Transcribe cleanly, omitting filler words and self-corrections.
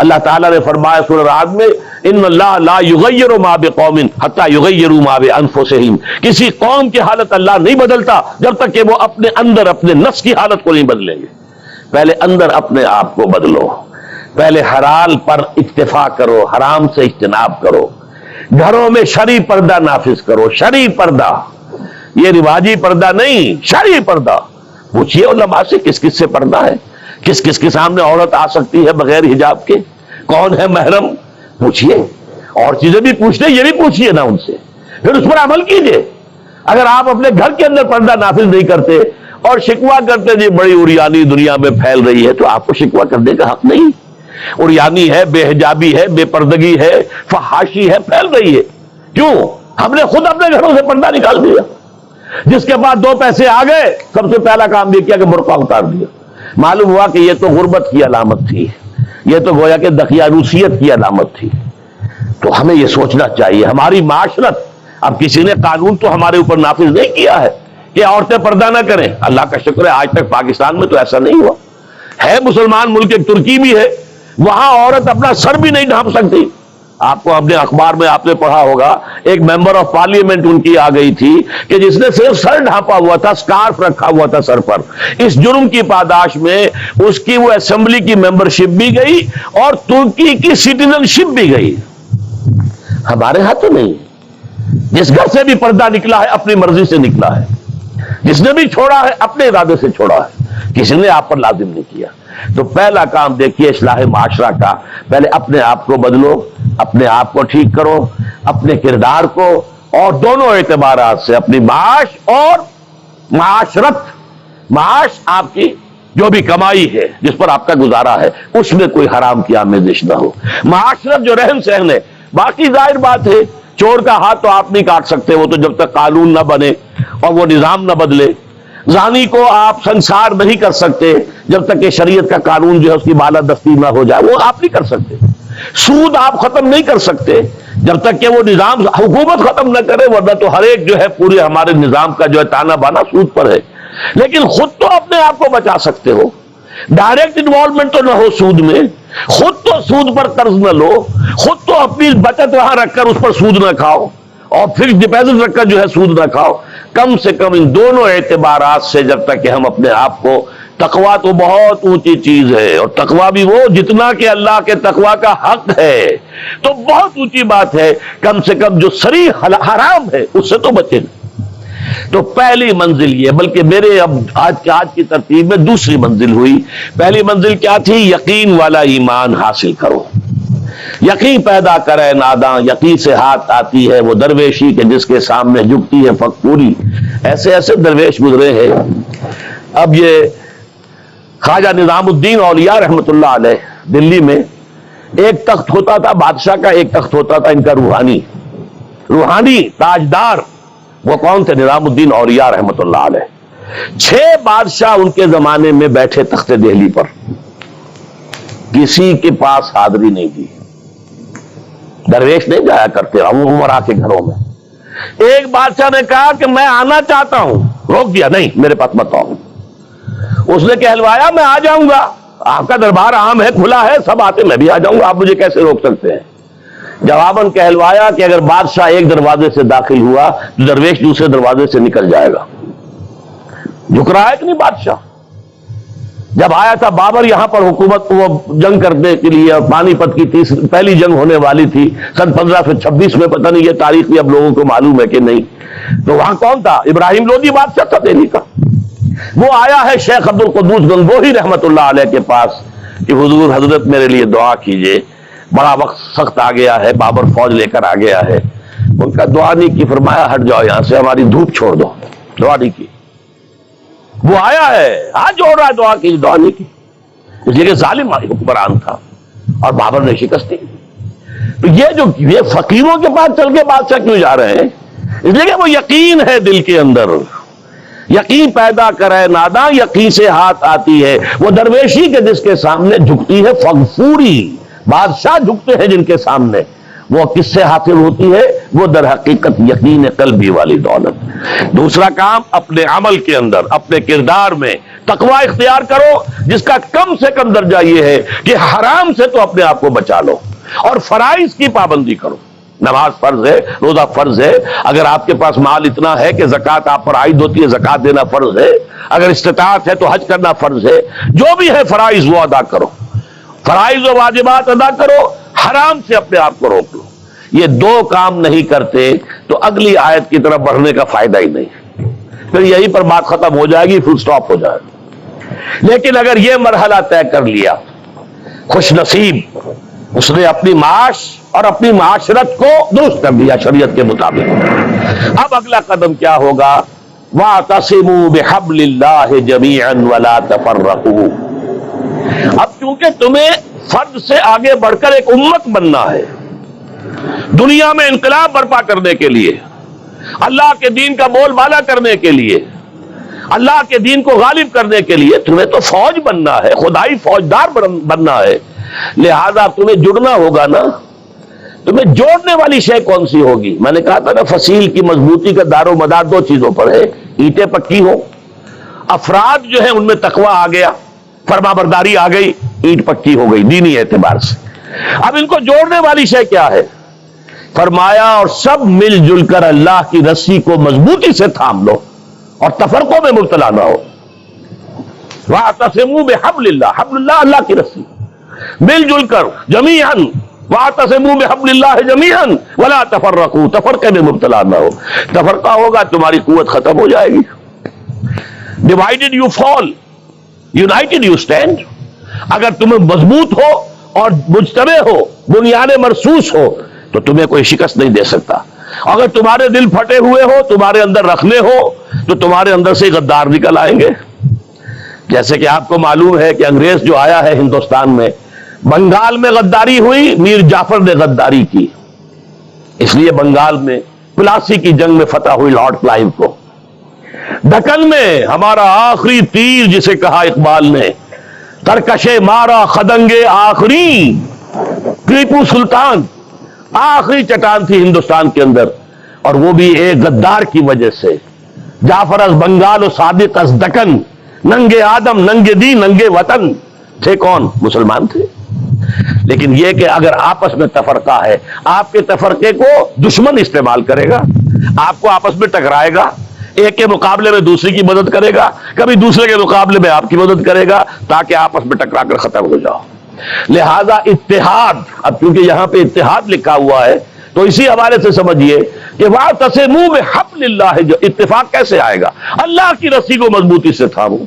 اللہ تعالیٰ نے فرمایا سورہ رعد میں ان اللہ لا یغیر ما بقوم حتی یغیروا ما بانفسہم، کسی قوم کی حالت اللہ نہیں بدلتا جب تک کہ وہ اپنے اندر اپنے نفس کی حالت کو نہیں بدلیں گے۔ پہلے اندر اپنے آپ کو بدلو، پہلے حلال پر اکتفا کرو، حرام سے اجتناب کرو، گھروں میں شرعی پردہ نافذ کرو، شرعی پردہ، یہ رواجی پردہ نہیں، شرعی پردہ۔ پوچھئے علماء سے کس کس سے پردہ ہے، کس کس کے سامنے عورت آ سکتی ہے بغیر حجاب کے، کون ہے محرم، پوچھئے، اور چیزیں بھی پوچھتے یہ بھی پوچھئے نا ان سے، پھر اس پر عمل کیجئے۔ اگر آپ اپنے گھر کے اندر پردہ نافذ نہیں کرتے اور شکوہ کرتے جی بڑی عریانی دنیا میں پھیل رہی ہے، تو آپ کو شکوہ کرنے کا حق نہیں۔ عریانی ہے، بے حجابی ہے، بے پردگی ہے، فحاشی ہے، پھیل رہی ہے، کیوں؟ ہم نے خود اپنے گھروں سے پردہ نکال دیا۔ جس کے بعد 2 پیسے آ گئے، سب سے پہلا کام یہ کیا کہ برقع اتار دیا۔ معلوم ہوا کہ یہ تو غربت کی علامت تھی، یہ تو گویا کہ دقیانوسیت کی علامت تھی۔ تو ہمیں یہ سوچنا چاہیے، ہماری معاشرت، اب کسی نے قانون تو ہمارے اوپر نافذ نہیں کیا ہے کہ عورتیں پردہ نہ کریں، اللہ کا شکر ہے آج تک پاکستان میں تو ایسا نہیں ہوا ہے۔ مسلمان ملک ایک ترکی بھی ہے، وہاں عورت اپنا سر بھی نہیں ڈھانپ سکتی۔ آپ کو اپنے اخبار میں آپ نے پڑھا ہوگا، ایک ممبر آف پارلیمنٹ ان کی آ گئی تھی کہ جس نے صرف سر ڈھانپا ہوا تھا، سکارف رکھا ہوا تھا سر پر، اس جرم کی پاداش میں اس کی وہ اسمبلی کی ممبرشپ بھی گئی اور ترکی کی سٹیزن شپ بھی گئی۔ ہمارے ہاں تو نہیں، جس گھر سے بھی پردہ نکلا ہے اپنی مرضی سے نکلا ہے، جس نے بھی چھوڑا ہے اپنے ارادے سے چھوڑا ہے، کسی نے آپ پر لازم نہیں کیا۔ تو پہلا کام دیکھیے اصلاح معاشرہ کا، پہلے اپنے آپ کو بدلو، اپنے آپ کو ٹھیک کرو، اپنے کردار کو، اور دونوں اعتبارات سے اپنی معاش اور معاشرت، معاش آپ کی جو بھی کمائی ہے جس پر آپ کا گزارا ہے اس میں کوئی حرام کی آمیزش نہ ہو، معاشرت جو رہن سہن ہے، باقی ظاہر بات ہے چور کا ہاتھ تو آپ نہیں کاٹ سکتے، وہ تو جب تک قانون نہ بنے اور وہ نظام نہ بدلے، زانی کو آپ سنسار نہیں کر سکتے جب تک کہ شریعت کا قانون جو ہے اس کی بالادستی نہ ہو جائے، وہ آپ نہیں کر سکتے، سود آپ ختم نہیں کر سکتے جب تک کہ وہ نظام حکومت ختم نہ کرے، ورنہ تو ہر ایک جو ہے پورے ہمارے نظام کا جو ہے تانا بانا سود پر ہے۔ لیکن خود تو اپنے آپ کو بچا سکتے ہو، ڈائریکٹ انوالومنٹ تو نہ ہو سود میں، خود تو سود پر قرض نہ لو، خود تو اپنی بچت وہاں رکھ کر اس پر سود نہ کھاؤ، اور فکس ڈپازٹ رکھ کر جو ہے سود نہ کھاؤ۔ کم سے کم ان دونوں اعتبارات سے جب تک کہ ہم اپنے آپ کو، تقویٰ تو بہت اونچی چیز ہے، اور تقویٰ بھی وہ جتنا کہ اللہ کے تقویٰ کا حق ہے، تو بہت اونچی بات ہے، کم سے کم جو صریح حرام ہے اس سے تو بچے۔ تو پہلی منزل یہ، بلکہ میرے اب آج کی ترتیب میں دوسری منزل ہوئی۔ پہلی منزل کیا تھی؟ یقین والا ایمان حاصل کرو، یقین پیدا کرے ناداں، یقین سے ہاتھ آتی ہے وہ درویشی کہ جس کے سامنے جھکتی ہے فقوری۔ ایسے ایسے درویش گزرے ہیں۔ اب یہ خواجہ نظام الدین اولیاء رحمۃ اللہ علیہ دلی میں ایک تخت ہوتا تھا بادشاہ کا، ایک تخت ہوتا تھا ان کا روحانی تاجدار، وہ کون تھے؟ نظام الدین اولیاء رحمۃ اللہ علیہ۔ 6 بادشاہ ان کے زمانے میں بیٹھے تخت دہلی پر، کسی کے پاس حاضری نہیں دی، درویش نہیں جایا کرتے عمرا کے گھروں میں۔ ایک بادشاہ نے کہا کہ میں آنا چاہتا ہوں، روک دیا، نہیں میرے پاس مت آؤ۔ اس نے کہلوایا میں آ جاؤں گا، آپ کا دربار عام ہے، کھلا ہے، سب آتے، میں بھی آ جاؤں گا، آپ مجھے کیسے روک سکتے ہیں؟ جواباً کہلوایا کہ اگر بادشاہ ایک دروازے سے داخل ہوا تو درویش دوسرے دروازے سے نکل جائے گا۔ جھک رہا ہے کہ نہیں بادشاہ؟ جب آیا تھا بابر یہاں پر حکومت وہ جنگ کرنے کے لیے، پانی پت کی پہلی جنگ ہونے والی تھی سن 1526 میں، پتہ نہیں یہ تاریخ بھی اب لوگوں کو معلوم ہے کہ نہیں، تو وہاں کون تھا؟ ابراہیم لودھی بادشاہ تھا دہلی کا۔ وہ آیا ہے شیخ عبد القدوس گنگوہی رحمت اللہ علیہ کے پاس کہ حضور حضرت میرے لیے دعا کیجئے، بڑا وقت سخت آ گیا ہے، بابر فوج لے کر آ گیا ہے۔ ان کا دعا نہیں کی، فرمایا ہٹ جاؤ یہاں سے، ہماری دھوپ چھوڑ دو، دعا نہیں کی۔ وہ آیا ہے ہاتھ جوڑ رہا ہے، دعا کی، دعا نہیں کی، اس لیے کہ ظالم حکمران تھا اور بابر نے شکست دی۔ تو یہ فقیروں کے پاس چل کے بادشاہ کیوں جا رہے ہیں؟ اس لیے کہ وہ یقین ہے دل کے اندر، یقین پیدا کرے ناداں، یقین سے ہاتھ آتی ہے وہ درویشی کے جس کے سامنے جھکتی ہے فغفوری۔ بادشاہ جھکتے ہیں جن کے سامنے، وہ کس سے حاصل ہوتی ہے؟ وہ در حقیقت یقین قلبی والی دولت۔ دوسرا کام، اپنے عمل کے اندر، اپنے کردار میں تقوی اختیار کرو جس کا کم سے کم درجہ یہ ہے کہ حرام سے تو اپنے آپ کو بچا لو، اور فرائض کی پابندی کرو۔ نماز فرض ہے، روزہ فرض ہے، اگر آپ کے پاس مال اتنا ہے کہ زکوٰۃ آپ پر عائد ہوتی ہے، زکوٰۃ دینا فرض ہے، اگر استطاعت ہے تو حج کرنا فرض ہے، جو بھی ہے فرائض وہ ادا کرو، فرائض و واجبات ادا کرو، حرام سے اپنے آپ کو روک لو۔ یہ دو کام نہیں کرتے تو اگلی آیت کی طرف بڑھنے کا فائدہ ہی نہیں، پھر یہیں پر بات ختم ہو جائے گی، فل سٹاپ ہو جائے گا۔ لیکن اگر یہ مرحلہ طے کر لیا، خوش نصیب، اس نے اپنی معاش اور اپنی معاشرت کو درست کر دیا شریعت کے مطابق۔ اب اگلا قدم کیا ہوگا؟ وَاعْتَصِمُوا بِحَبْلِ اللَّهِ جَمِيعًا وَلَا تَفَرَّقُوا۔ اب چونکہ تمہیں فرد سے آگے بڑھ کر ایک امت بننا ہے، دنیا میں انقلاب برپا کرنے کے لیے، اللہ کے دین کا بول بالا کرنے کے لیے، اللہ کے دین کو غالب کرنے کے لیے تمہیں تو فوج بننا ہے، خدائی فوجدار بننا ہے، لہذا تمہیں جڑنا ہوگا نا۔ تمہیں جوڑنے والی شے کون سی ہوگی؟ میں نے کہا تھا نا، فصیل کی مضبوطی کا دار و مدار دو چیزوں پر ہے، اینٹیں پکی ہو، افراد جو ہیں ان میں تقوی آ گیا، فرما برداری آ گئی، اینٹ پکی ہو گئی دینی اعتبار سے۔ اب ان کو جوڑنے والی شے کیا ہے؟ فرمایا اور سب مل جل کر اللہ کی رسی کو مضبوطی سے تھام لو اور تفرقوں میں مبتلا نہ ہو۔ وَاعْتَصِمُوا بِحَبْلِ اللَّهِ، حبل اللہ اللہ کی رسی، مل جل کر جمیعاً، وَاعْتَصِمُوا بِحَبْلِ اللَّهِ جَمِيعًا وَلَا تَفَرَّقُوا، تفرقے میں مبتلا نہ ہو۔ تفرقہ ہوگا تمہاری قوت ختم ہو جائے گی۔ Divided you fall, United you stand. اگر تمہیں مضبوط ہو اور مجتمع ہو، بنیاد مرصوص ہو، تو تمہیں کوئی شکست نہیں دے سکتا۔ اگر تمہارے دل پھٹے ہوئے ہو، تمہارے اندر رکھنے ہو، تو تمہارے اندر سے غدار نکل آئیں گے۔ جیسے کہ آپ کو معلوم ہے کہ انگریز جو آیا ہے ہندوستان میں، بنگال میں غداری ہوئی، میر جعفر نے غداری کی، اس لیے بنگال میں پلاسی کی جنگ میں فتح ہوئی لارڈ کلائیو کو۔ دکن میں ہمارا آخری تیر جسے کہا اقبال نے، ترکشے مارا خدنگے آخری، ٹیپو سلطان آخری چٹان تھی ہندوستان کے اندر، اور وہ بھی ایک غدار کی وجہ سے۔ جعفر از بنگال و صادق از دکن، ننگے آدم ننگے دی ننگے وطن، تھے کون؟ مسلمان تھے۔ لیکن یہ کہ اگر آپس میں تفرقہ ہے، آپ کے تفرقے کو دشمن استعمال کرے گا، آپ کو آپس میں ٹکرائے گا، ایک کے مقابلے میں دوسری کی مدد کرے گا، کبھی دوسرے کے مقابلے میں آپ کی مدد کرے گا، تاکہ آپس میں ٹکرا کر ختم ہو جاؤ۔ لہذا اتحاد، اب کیونکہ یہاں پہ اتحاد لکھا ہوا ہے تو اسی حوالے سے سمجھیے کہ وَاعْتَصِمُوا بِحَبْلِ اللَّهِ، جو اتفاق کیسے آئے گا؟ اللہ کی رسی کو مضبوطی سے تھامو۔